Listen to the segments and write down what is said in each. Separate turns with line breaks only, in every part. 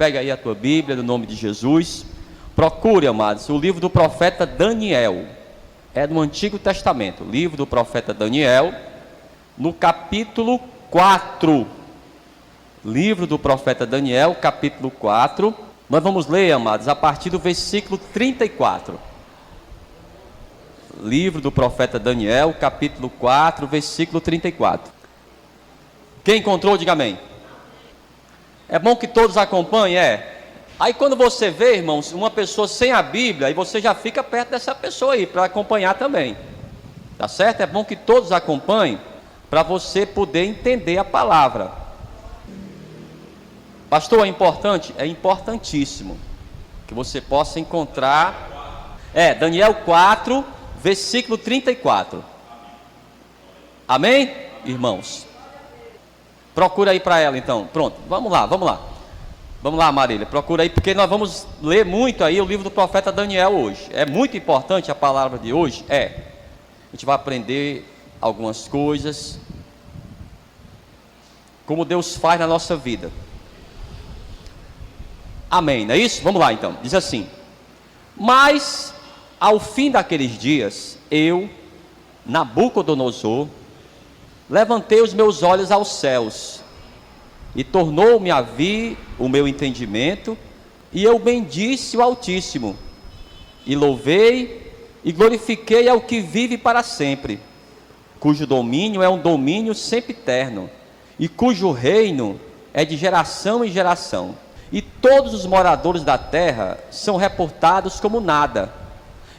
Pega aí a tua Bíblia, no nome de Jesus. Procure, amados, o livro do profeta Daniel. É no Antigo Testamento. Livro do profeta Daniel, no capítulo 4. Livro do profeta Daniel, capítulo 4. Nós vamos ler, amados, a partir do versículo 34. Livro do profeta Daniel, capítulo 4, versículo 34. Quem encontrou, diga amém. É bom que todos acompanhem, Aí quando você vê, irmãos, uma pessoa sem a Bíblia, aí você já fica perto dessa pessoa aí, para acompanhar também. Tá certo? É bom que todos acompanhem, para você poder entender a palavra. Pastor, é importante? É importantíssimo que você possa encontrar. Daniel 4, versículo 34. Amém, irmãos? Procura aí para ela então. Pronto, vamos lá. Vamos lá, Marília, procura aí, porque nós vamos ler muito aí o livro do profeta Daniel hoje. É muito importante a palavra de hoje. A gente vai aprender algumas coisas, como Deus faz na nossa vida. Amém, não é isso? Vamos lá então. Diz assim: mas ao fim daqueles dias, eu, Nabucodonosor, levantei os meus olhos aos céus, e tornou-me a vir o meu entendimento, e eu bendisse o Altíssimo, e louvei e glorifiquei ao que vive para sempre, cujo domínio é um domínio sempre eterno, e cujo reino é de geração em geração, e todos os moradores da terra são reportados como nada,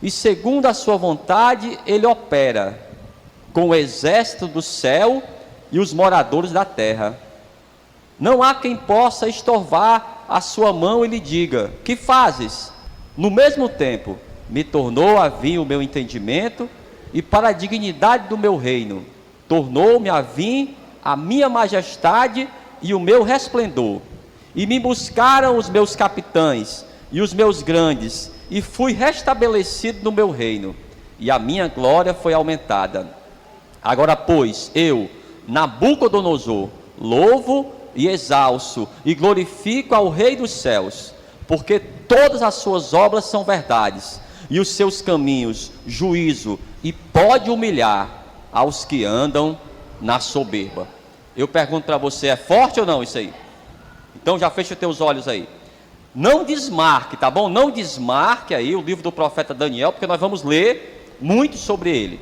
e segundo a sua vontade ele opera com o exército do céu e os moradores da terra. Não há quem possa estorvar a sua mão e lhe diga: que fazes? No mesmo tempo, me tornou a vir o meu entendimento, e para a dignidade do meu reino, tornou-me a vir a minha majestade e o meu resplendor. E me buscaram os meus capitães e os meus grandes, e fui restabelecido no meu reino, e a minha glória foi aumentada. Agora, pois, eu, Nabucodonosor, louvo e exalço e glorifico ao Rei dos céus, porque todas as suas obras são verdades, e os seus caminhos, juízo, e pode humilhar aos que andam na soberba. Eu pergunto para você, é forte ou não isso aí? Então já fecha os teus olhos aí. Não desmarque, tá bom? Não desmarque aí o livro do profeta Daniel, porque nós vamos ler muito sobre ele.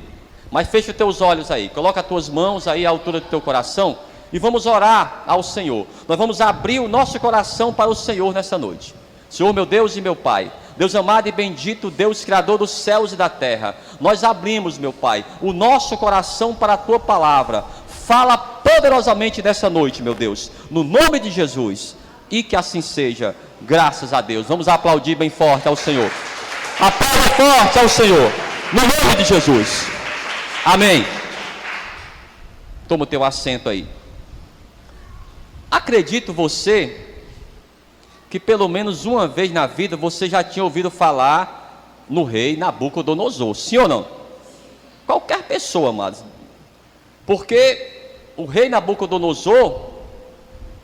Mas fecha os teus olhos aí, coloca as tuas mãos aí à altura do teu coração, e vamos orar ao Senhor. Nós vamos abrir o nosso coração para o Senhor nessa noite. Senhor, meu Deus e meu Pai, Deus amado e bendito, Deus criador dos céus e da terra, nós abrimos, meu Pai, o nosso coração para a Tua palavra. Fala poderosamente nessa noite, meu Deus, no nome de Jesus, e que assim seja, graças a Deus. Vamos aplaudir bem forte ao Senhor. Aplauda forte ao Senhor, no nome de Jesus. Amém. Toma o teu assento aí. Acredito você que pelo menos uma vez na vida você já tinha ouvido falar no rei Nabucodonosor, sim ou não? Qualquer pessoa, amados, porque o rei Nabucodonosor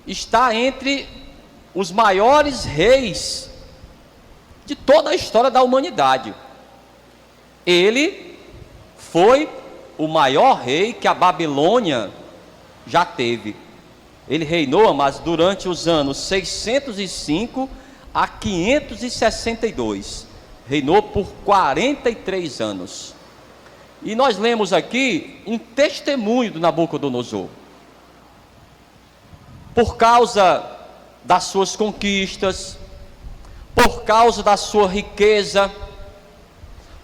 está entre os maiores reis de toda a história da humanidade. Ele foi o maior rei que a Babilônia já teve. Ele reinou, mas durante os anos 605 a 562. Reinou por 43 anos. E nós lemos aqui um testemunho do Nabucodonosor. Por causa das suas conquistas, por causa da sua riqueza,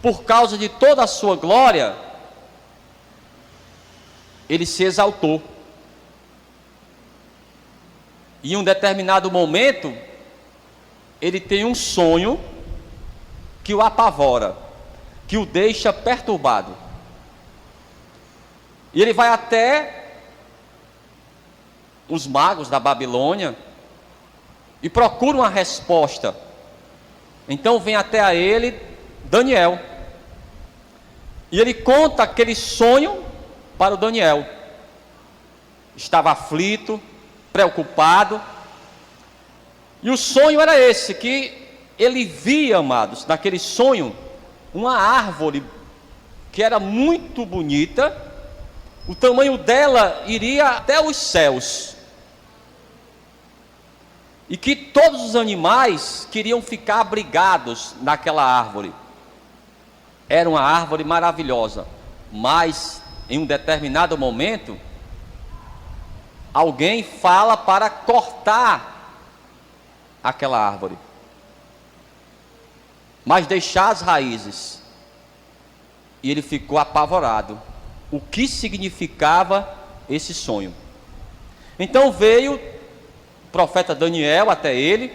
por causa de toda a sua glória, ele se exaltou. E em um determinado momento, ele tem um sonho que o apavora, que o deixa perturbado. E ele vai até os magos da Babilônia e procura uma resposta. Então vem até a ele Daniel. E ele conta aquele sonho para o Daniel. Estava aflito, preocupado. E o sonho era esse, que ele via, amados, naquele sonho, uma árvore que era muito bonita, o tamanho dela iria até os céus, e que todos os animais queriam ficar abrigados naquela árvore. Era uma árvore maravilhosa, mas em um determinado momento, alguém fala para cortar aquela árvore, mas deixar as raízes. E ele ficou apavorado. O que significava esse sonho? Então veio o profeta Daniel até ele,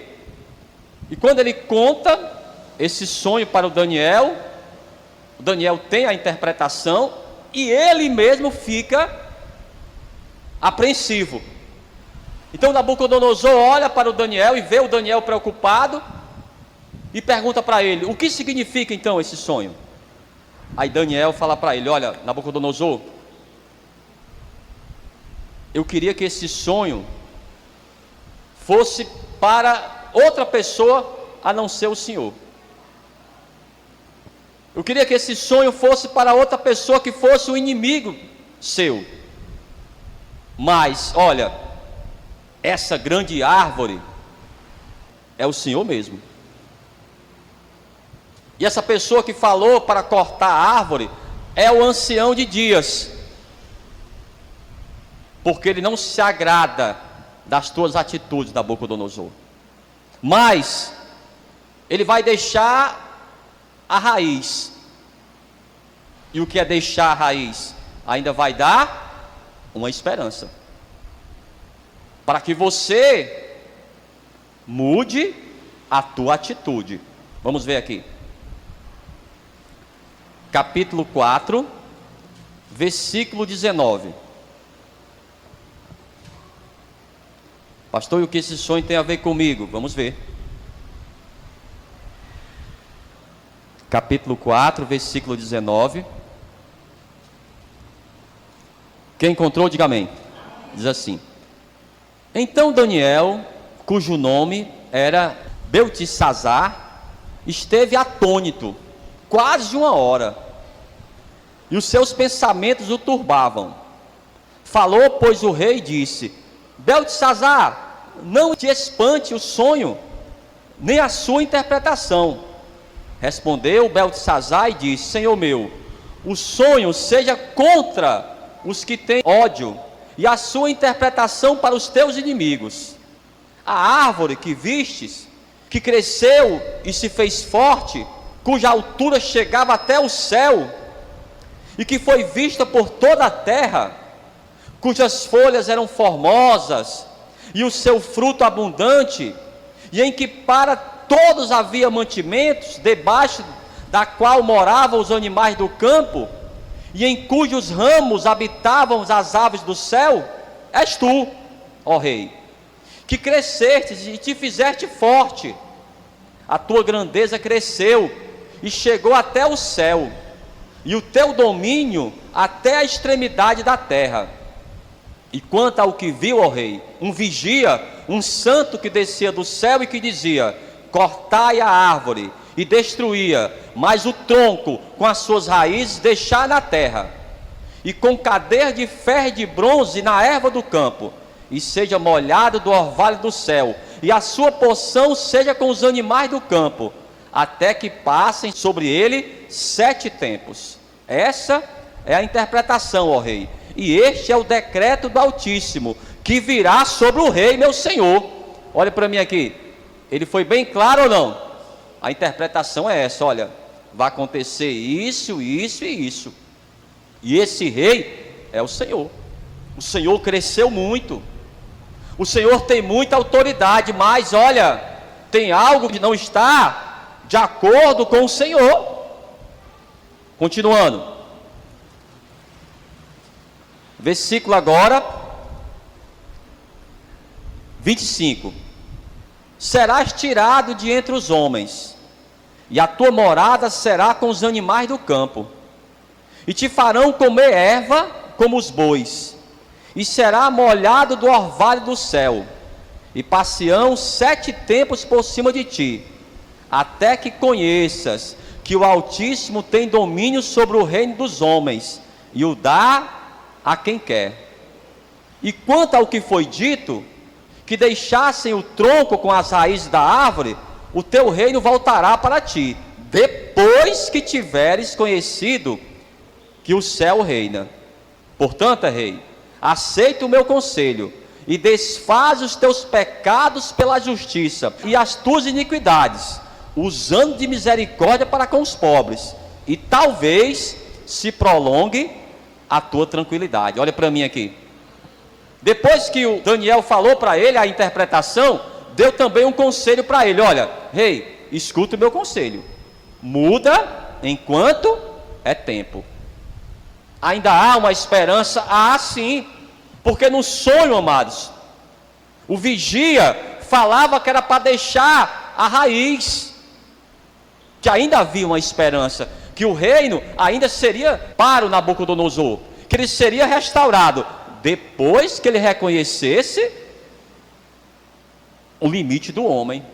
e quando ele conta esse sonho para o Daniel tem a interpretação, e ele mesmo fica apreensivo. Então Nabucodonosor olha para o Daniel e vê o Daniel preocupado, e pergunta para ele: o que significa então esse sonho? Aí Daniel fala para ele: olha, Nabucodonosor, eu queria que esse sonho fosse para outra pessoa a não ser o Senhor. Eu queria que esse sonho fosse para outra pessoa que fosse o inimigo seu. Mas, olha, essa grande árvore é o Senhor mesmo. E essa pessoa que falou para cortar a árvore é o ancião de dias, porque ele não se agrada das tuas atitudes, Nabucodonosor. Mas ele vai deixar a raiz. E o que é deixar a raiz? Ainda vai dar uma esperança, para que você mude a tua atitude. Vamos ver aqui. Capítulo 4, versículo 19. Pastor, e o que esse sonho tem a ver comigo? Vamos ver. Capítulo 4, versículo 19. Quem encontrou, diga amém. Diz assim: então Daniel, cujo nome era Beltesazar, esteve atônito quase uma hora, e os seus pensamentos o turbavam. Falou, pois, o rei e disse: Beltesazar, não te espante o sonho, nem a sua interpretação. Respondeu Beltesazar e disse: Senhor meu, o sonho seja contra os que têm ódio, e a sua interpretação para os teus inimigos. A árvore que vistes, que cresceu e se fez forte, cuja altura chegava até o céu, e que foi vista por toda a terra, cujas folhas eram formosas, e o seu fruto abundante, e em que para todos havia mantimentos, debaixo da qual moravam os animais do campo, e em cujos ramos habitavam as aves do céu, és tu, ó rei, que crescestes e te fizeste forte. A tua grandeza cresceu e chegou até o céu, e o teu domínio até a extremidade da terra. E quanto ao que viu, ó rei, um vigia, um santo que descia do céu e que dizia: cortai a árvore, e destruía, mas o tronco com as suas raízes deixar na terra, e com cadeia de ferro e de bronze na erva do campo, e seja molhado do orvalho do céu, e a sua porção seja com os animais do campo, até que passem sobre ele 7 tempos. Essa é a interpretação, ó rei, e este é o decreto do Altíssimo, que virá sobre o rei meu senhor. Olha para mim aqui, ele foi bem claro ou não? A interpretação é essa: olha, vai acontecer isso, isso e isso, e esse rei é o Senhor. O Senhor cresceu muito, o Senhor tem muita autoridade, mas olha, tem algo que não está de acordo com o Senhor. Continuando, versículo agora 25. Serás tirado de entre os homens, e a tua morada será com os animais do campo, e te farão comer erva como os bois, e será molhado do orvalho do céu, e passeão 7 tempos por cima de ti, até que conheças que o Altíssimo tem domínio sobre o reino dos homens, e o dá a quem quer. E quanto ao que foi dito, que deixassem o tronco com as raízes da árvore, o teu reino voltará para ti, depois que tiveres conhecido que o céu reina. Portanto, rei, aceita o meu conselho, e desfaz os teus pecados pela justiça, e as tuas iniquidades, usando de misericórdia para com os pobres, e talvez se prolongue a tua tranquilidade. Olha para mim aqui. Depois que o Daniel falou para ele a interpretação, deu também um conselho para ele: olha, rei, escuta o meu conselho, muda enquanto é tempo. Ainda há uma esperança? Sim, porque no sonho, amados, o vigia falava que era para deixar a raiz, que ainda havia uma esperança, que o reino ainda seria para o Nabucodonosor, que ele seria restaurado, depois que ele reconhecesse o limite do homem,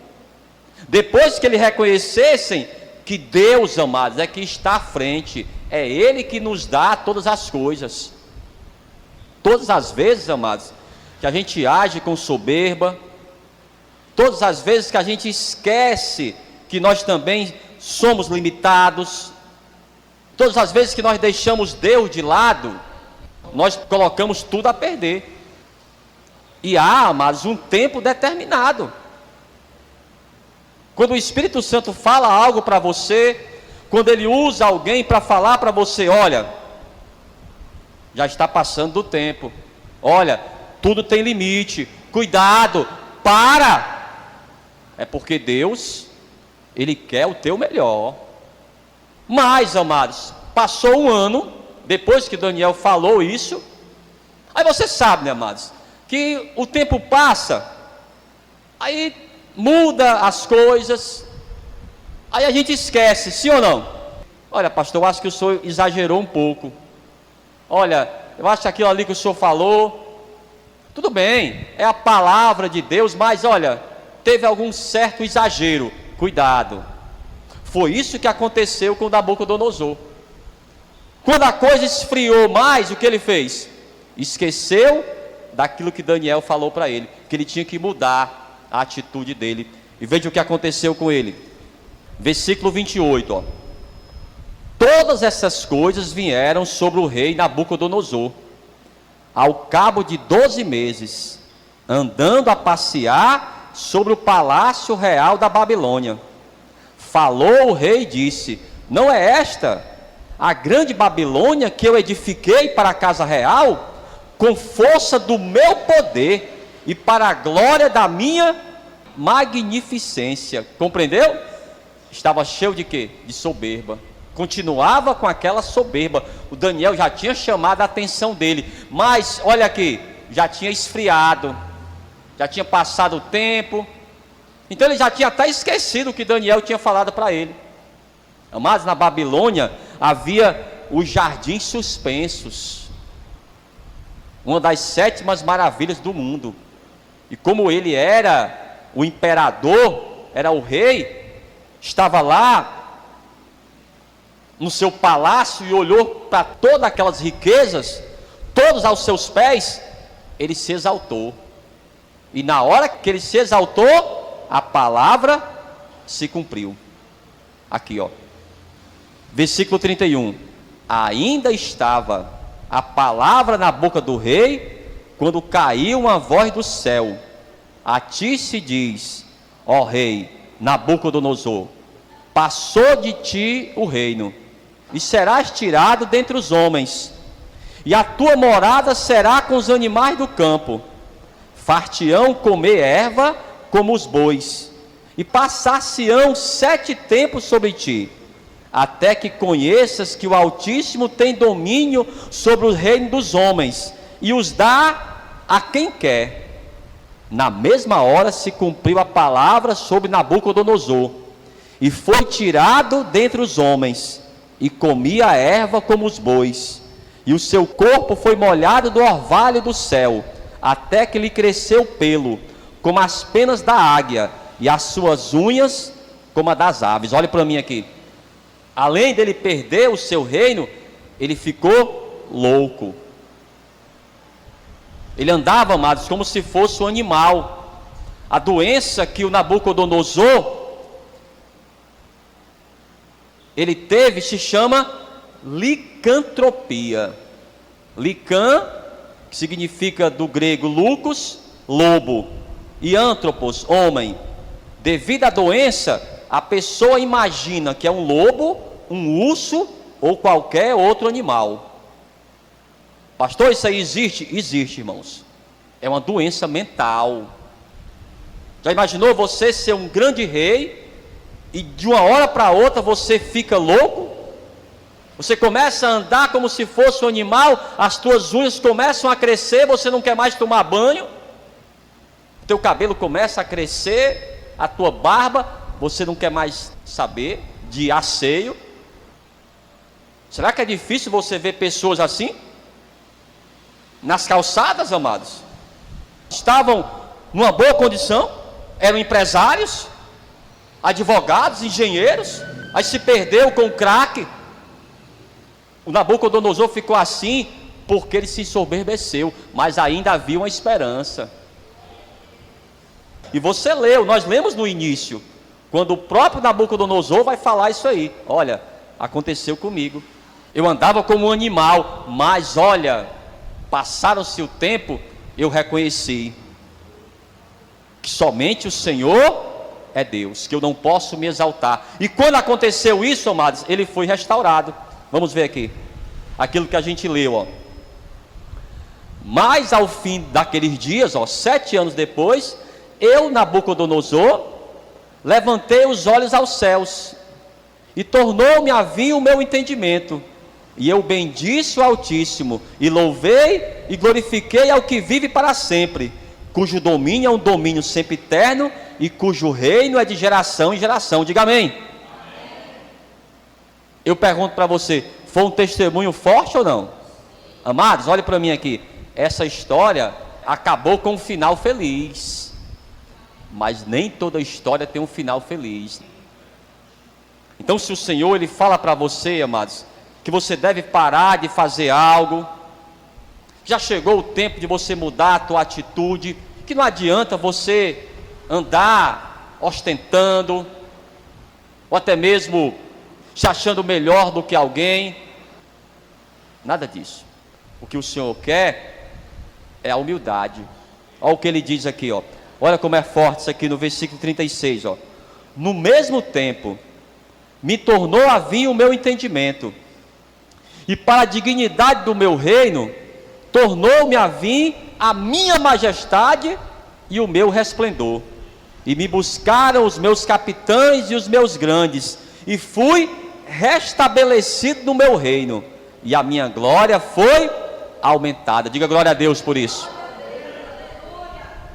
depois que ele reconhecessem que Deus, amados, é que está à frente, é Ele que nos dá todas as coisas. Todas as vezes, amados, que a gente age com soberba, todas as vezes que a gente esquece que nós também somos limitados, todas as vezes que nós deixamos Deus de lado, nós colocamos tudo a perder. E há, amados, um tempo determinado. Quando o Espírito Santo fala algo para você, quando ele usa alguém para falar para você: olha, já está passando do tempo, olha, tudo tem limite, cuidado, para. É porque Deus, Ele quer o teu melhor. Mas, amados, passou um ano, depois que Daniel falou isso, aí você sabe, né, amados, que o tempo passa, aí muda as coisas, aí a gente esquece, sim ou não? Olha, pastor, eu acho que o senhor exagerou um pouco. Olha, eu acho que aquilo ali que o senhor falou, tudo bem, é a palavra de Deus, mas olha, teve algum certo exagero, cuidado. Foi isso que aconteceu com Nabucodonosor. Quando a coisa esfriou mais, o que ele fez? Esqueceu daquilo que Daniel falou para ele, que ele tinha que mudar a atitude dele. E veja o que aconteceu com ele. Versículo 28, ó. Todas essas coisas vieram sobre o rei Nabucodonosor, ao cabo de 12 meses, andando a passear sobre o palácio real da Babilônia. Falou o rei e disse: não é esta a grande Babilônia que eu edifiquei para a casa real, com força do meu poder e para a glória da minha magnificência? Compreendeu? Estava cheio de quê? De soberba. Continuava com aquela soberba. O Daniel já tinha chamado a atenção dele, mas olha aqui, já tinha esfriado, já tinha passado o tempo, então ele já tinha até esquecido o que Daniel tinha falado para ele. Mas na Babilônia havia os jardins suspensos, uma das 7 maravilhas do mundo. E como ele era o imperador, era o rei, estava lá no seu palácio e olhou para todas aquelas riquezas, todos aos seus pés, ele se exaltou. E na hora que ele se exaltou, a palavra se cumpriu. Aqui, ó. Versículo 31. Ainda estava a palavra na boca do rei, quando caiu uma voz do céu: a ti se diz, ó rei Nabucodonosor, passou de ti o reino, e serás tirado dentre os homens, e a tua morada será com os animais do campo. Far-te-ão comer erva como os bois, e passar-se-ão 7 tempos sobre ti, até que conheças que o Altíssimo tem domínio sobre o reino dos homens, e os dá a quem quer. Na mesma hora se cumpriu a palavra sobre Nabucodonosor, e foi tirado dentre os homens, e comia a erva como os bois, e o seu corpo foi molhado do orvalho do céu, até que lhe cresceu pelo, como as penas da águia, e as suas unhas como a das aves. Olhe para mim aqui. Além dele perder o seu reino, ele ficou louco. Ele andava, amados, como se fosse um animal. A doença que o Nabucodonosor ele teve se chama licantropia. Lican, que significa do grego lucos, lobo, e antropos, homem. Devido à doença, a pessoa imagina que é um lobo, um urso ou qualquer outro animal. Pastor, isso aí existe? Existe, irmãos. É uma doença mental. Já imaginou você ser um grande rei e de uma hora para outra você fica louco? Você começa a andar como se fosse um animal, as tuas unhas começam a crescer, você não quer mais tomar banho, o teu cabelo começa a crescer, a tua barba, você não quer mais saber de asseio. Será que é difícil você ver pessoas assim? Nas calçadas, amados? Estavam numa boa condição, eram empresários, advogados, engenheiros, aí se perdeu com o crack. O Nabucodonosor ficou assim porque ele se ensoberbeceu, mas ainda havia uma esperança. E você leu, nós lemos no início, quando o próprio Nabucodonosor vai falar isso aí. Olha, aconteceu comigo, eu andava como um animal, mas olha, passaram-se o tempo, eu reconheci que somente o Senhor é Deus, que eu não posso me exaltar. E quando aconteceu isso, amados, ele foi restaurado. Vamos ver aqui, aquilo que a gente leu, ó. Mas ao fim daqueles dias, ó, 7 anos depois, eu, Nabucodonosor, levantei os olhos aos céus, e tornou-me a vir o meu entendimento, e eu bendisse o Altíssimo, e louvei e glorifiquei ao que vive para sempre, cujo domínio é um domínio sempre eterno, e cujo reino é de geração em geração. Diga amém. Eu pergunto para você, foi um testemunho forte ou não? Amados, olhe para mim aqui, essa história acabou com um final feliz, mas nem toda história tem um final feliz. Então se o Senhor ele fala para você, amados, que você deve parar de fazer algo, já chegou o tempo de você mudar a tua atitude, que não adianta você andar ostentando, ou até mesmo se achando melhor do que alguém. Nada disso. O que o Senhor quer é a humildade. Olha o que ele diz aqui, ó. Olha como é forte isso aqui no versículo 36, ó. No mesmo tempo, me tornou a vir o meu entendimento, e para a dignidade do meu reino, tornou-me a vir a minha majestade e o meu resplendor. E me buscaram os meus capitães e os meus grandes, e fui restabelecido no meu reino, e a minha glória foi aumentada. Diga glória a Deus por isso.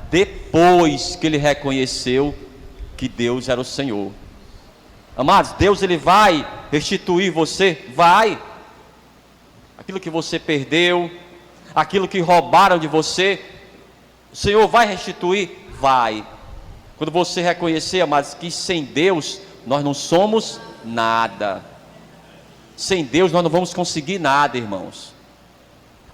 Depois que ele reconheceu que Deus era o Senhor. Amados, Deus ele vai restituir você, vai. Aquilo que você perdeu, aquilo que roubaram de você, o Senhor vai restituir, vai. Quando você reconhecer, amados, que sem Deus nós não somos nada. Sem Deus nós não vamos conseguir nada, irmãos.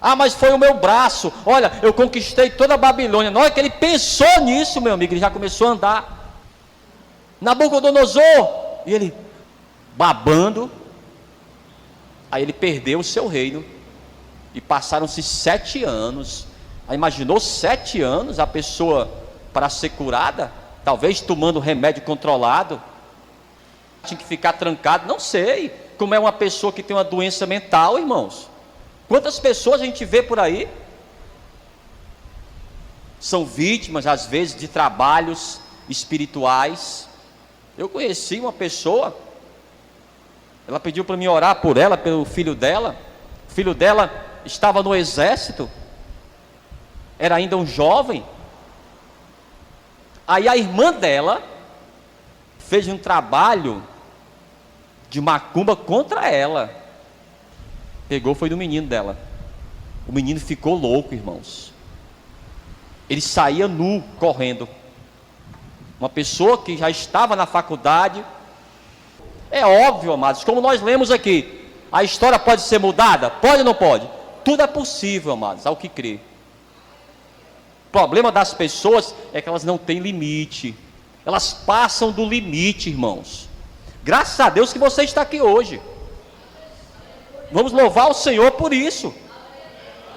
Ah, mas foi o meu braço, olha, eu conquistei toda a Babilônia. Na hora que ele pensou nisso, meu amigo, ele já começou a andar. Nabucodonosor, e ele babando, aí ele perdeu o seu reino, e passaram-se 7 anos. Aí imaginou 7 anos a pessoa para ser curada, talvez tomando remédio controlado, tinha que ficar trancado, não sei como é uma pessoa que tem uma doença mental, irmãos. Quantas pessoas a gente vê por aí, são vítimas às vezes de trabalhos espirituais. Eu conheci uma pessoa, ela pediu para mim orar por ela, pelo filho dela. O filho dela estava no exército, era ainda um jovem. Aí a irmã dela fez um trabalho de macumba contra ela. Pegou, foi do menino dela. O menino ficou louco, irmãos. Ele saía nu, correndo. Uma pessoa que já estava na faculdade. É óbvio, amados, como nós lemos aqui, a história pode ser mudada? Pode ou não pode? Tudo é possível, amados, ao que crer. O problema das pessoas é que elas não têm limite. Elas passam do limite, irmãos. Graças a Deus que você está aqui hoje. Vamos louvar o Senhor por isso.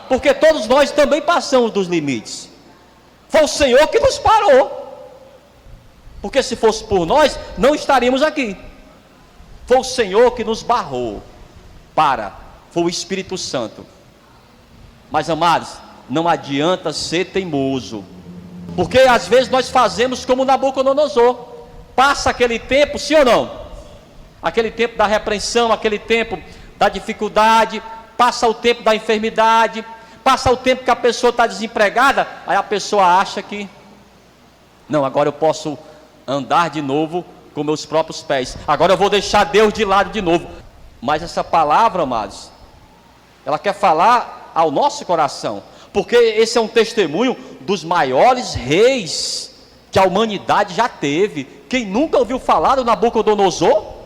Porque todos nós também passamos dos limites. Foi o Senhor que nos parou. Porque se fosse por nós, não estaríamos aqui. Foi o Senhor que nos barrou. Foi o Espírito Santo. Mas, amados, não adianta ser teimoso. Porque às vezes nós fazemos como Nabucodonosor. Passa aquele tempo, sim ou não? Aquele tempo da repreensão, aquele tempo da dificuldade, passa o tempo da enfermidade, passa o tempo que a pessoa está desempregada, aí a pessoa acha que, não, agora eu posso andar de novo com meus próprios pés, agora eu vou deixar Deus de lado de novo. Mas essa palavra, amados, ela quer falar ao nosso coração, porque esse é um testemunho dos maiores reis que a humanidade já teve. Quem nunca ouviu falar do Nabucodonosor?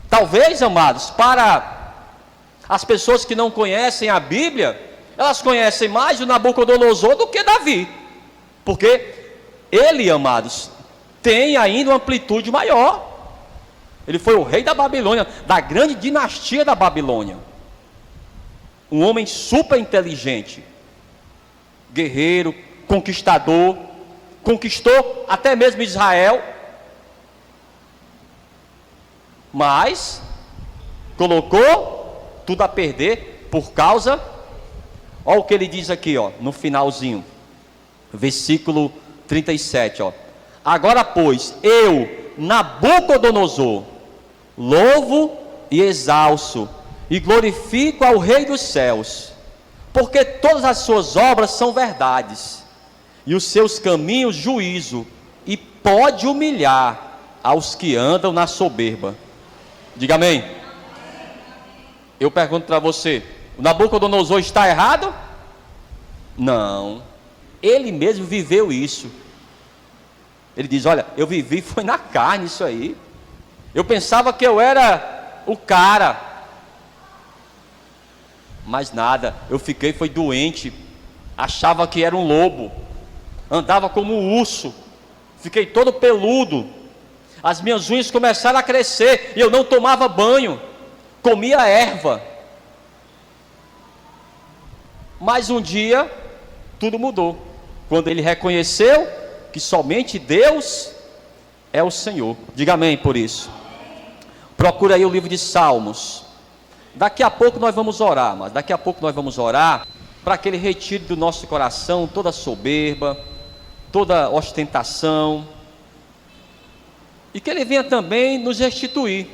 Talvez, amados, para as pessoas que não conhecem a Bíblia, elas conhecem mais o Nabucodonosor do que Davi, porque ele, amados, tem ainda uma amplitude maior. Ele foi o rei da Babilônia, da grande dinastia da Babilônia, um homem super inteligente, guerreiro, conquistador, conquistou até mesmo Israel, mas colocou tudo a perder por causa, olha o que ele diz aqui, ó, no finalzinho, versículo 37, ó. Agora, pois, eu, Nabucodonosor, louvo e exalço e glorifico ao Rei dos céus, porque todas as suas obras são verdades, e os seus caminhos juízo, e pode humilhar aos que andam na soberba. Diga amém. Eu pergunto para você, o Nabucodonosor está errado? Não, ele mesmo viveu isso. Ele diz, olha, eu vivi, foi na carne isso aí. Eu pensava que eu era o cara, mas nada, eu fiquei, foi doente, achava que era um lobo, andava como um urso, fiquei todo peludo, as minhas unhas começaram a crescer, e eu não tomava banho, comia erva. Mas um dia, tudo mudou, quando ele reconheceu que somente Deus é o Senhor. Diga amém por isso. Procura aí o livro de Salmos. Daqui a pouco nós vamos orar, mas daqui a pouco nós vamos orar para que Ele retire do nosso coração toda soberba, toda ostentação, e que Ele venha também nos restituir.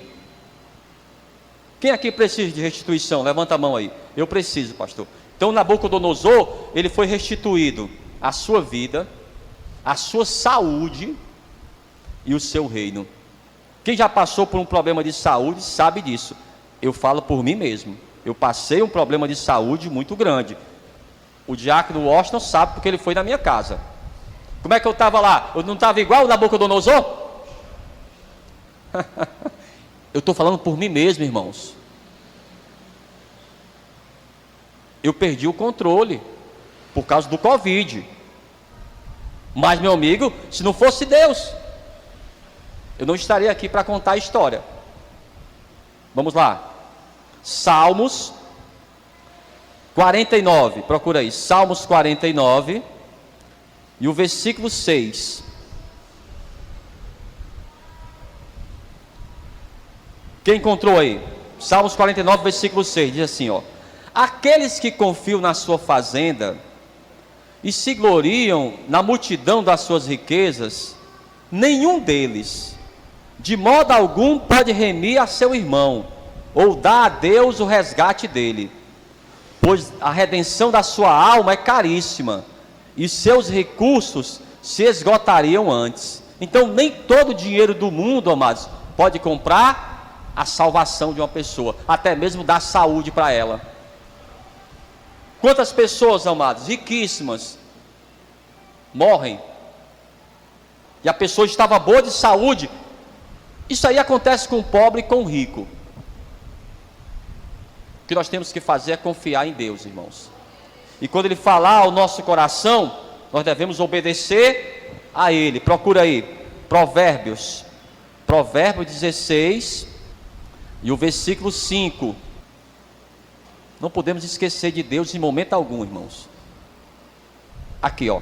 Quem aqui precisa de restituição? Levanta a mão aí. Eu preciso, pastor. Então Nabucodonosor, ele foi restituído a sua vida, a sua saúde e o seu reino. Quem já passou por um problema de saúde sabe disso. Eu falo por mim mesmo. Eu passei um problema de saúde muito grande. O diácono Washington sabe porque ele foi na minha casa. Como é que eu estava lá? Eu não estava igual o Nabucodonosor? Eu estou falando por mim mesmo, irmãos. Eu perdi o controle por causa do Covid. Mas, meu amigo, se não fosse Deus, eu não estaria aqui para contar a história. Vamos lá. Salmos 49. Procura aí. Salmos 49. E o versículo 6. Quem encontrou aí? Salmos 49, versículo 6. Diz assim, ó. Aqueles que confiam na sua fazenda e se gloriam na multidão das suas riquezas, nenhum deles de modo algum pode remir a seu irmão, ou dar a Deus o resgate dele, pois a redenção da sua alma é caríssima, e seus recursos se esgotariam antes. Então nem todo o dinheiro do mundo, amados, pode comprar a salvação de uma pessoa, até mesmo dar saúde para ela. Quantas pessoas, amados, riquíssimas, morrem e a pessoa estava boa de saúde. Isso aí acontece com o pobre e com o rico. O que nós temos que fazer é confiar em Deus, irmãos. E quando Ele falar ao nosso coração, nós devemos obedecer a Ele. Procura aí, Provérbios 16 e o versículo 5. Não podemos esquecer de Deus em momento algum, irmãos. Aqui, ó.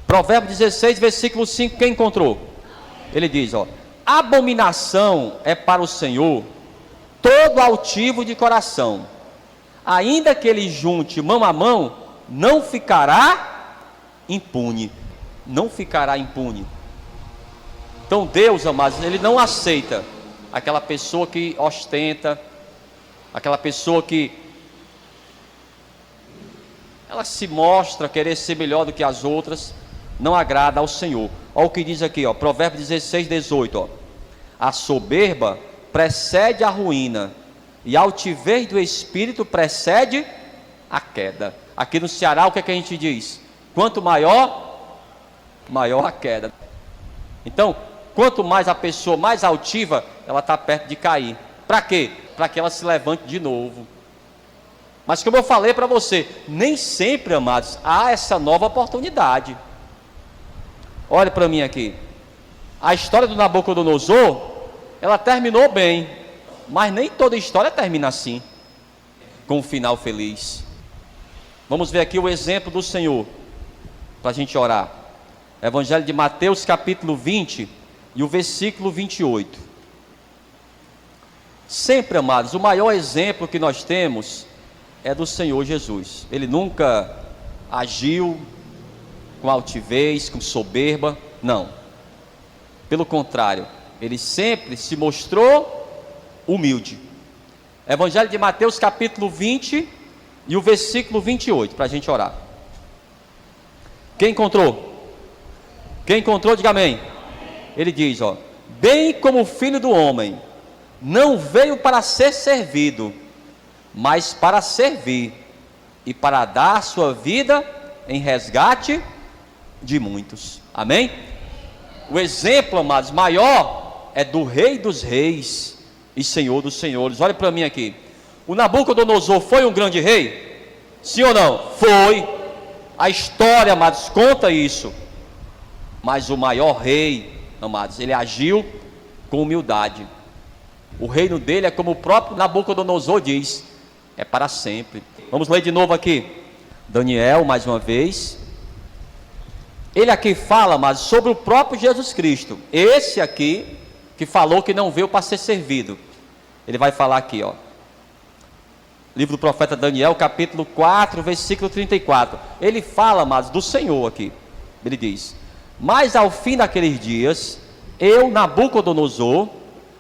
Provérbios 16, versículo 5, quem encontrou? Ele diz, ó: abominação é para o Senhor todo altivo de coração, ainda que ele junte mão a mão, não ficará impune. Não ficará impune. Então Deus, amados, Ele não aceita aquela pessoa que ostenta, aquela pessoa que ela se mostra querer ser melhor do que as outras. Não agrada ao Senhor. Olha o que diz aqui, ó, Provérbios 16, 18, ó: a soberba precede a ruína, e a altivez do espírito precede a queda. Aqui no Ceará, o que é que a gente diz? Quanto maior, maior a queda. Então, quanto mais a pessoa mais altiva, ela está perto de cair. Para quê? Para que ela se levante de novo. Mas como eu falei para você, nem sempre, amados, há essa nova oportunidade. Olha para mim aqui. A história do Nabucodonosor, ela terminou bem, mas nem toda história termina assim, com um final feliz. Vamos ver aqui o exemplo do Senhor, para a gente orar. Evangelho de Mateus, capítulo 20 e o versículo 28. Sempre, amados, o maior exemplo que nós temos é do Senhor Jesus. Ele nunca agiu com altivez, com soberba, não. Pelo contrário, Ele sempre se mostrou humilde. Evangelho de Mateus, capítulo 20 e o versículo 28, para a gente orar. Quem encontrou? Quem encontrou, diga amém. Ele diz, ó: bem como o Filho do Homem não veio para ser servido, mas para servir e para dar sua vida em resgate de muitos. Amém? O exemplo, amados, maior é do Rei dos Reis e Senhor dos Senhores. Olha para mim aqui. O Nabucodonosor foi um grande rei? Sim ou não? Foi. A história, amados, conta isso. Mas o maior rei, amados, ele agiu com humildade. O reino dele é como o próprio Nabucodonosor diz, é para sempre. Vamos ler de novo aqui. Daniel, mais uma vez. Ele aqui fala, mas sobre o próprio Jesus Cristo. Esse aqui, que falou que não veio para ser servido. Ele vai falar aqui, ó. Livro do profeta Daniel, capítulo 4, versículo 34. Ele fala, mas do Senhor aqui. Ele diz: mas ao fim daqueles dias, eu, Nabucodonosor,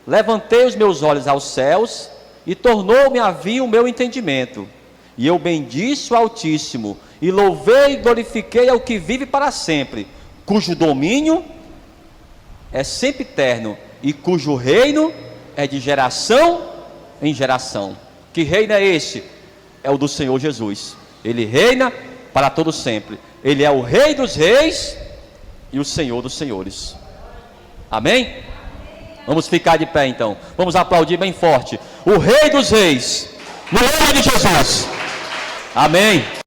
levantei os meus olhos aos céus, e tornou-me a vir o meu entendimento. E eu bendisse o Altíssimo, e louvei e glorifiquei ao que vive para sempre, cujo domínio é sempre eterno, e cujo reino é de geração em geração. Que reino é esse? É o do Senhor Jesus. Ele reina para todo sempre. Ele é o Rei dos Reis e o Senhor dos Senhores. Amém? Vamos ficar de pé então. Vamos aplaudir bem forte o Rei dos Reis, no nome de Jesus. Amém.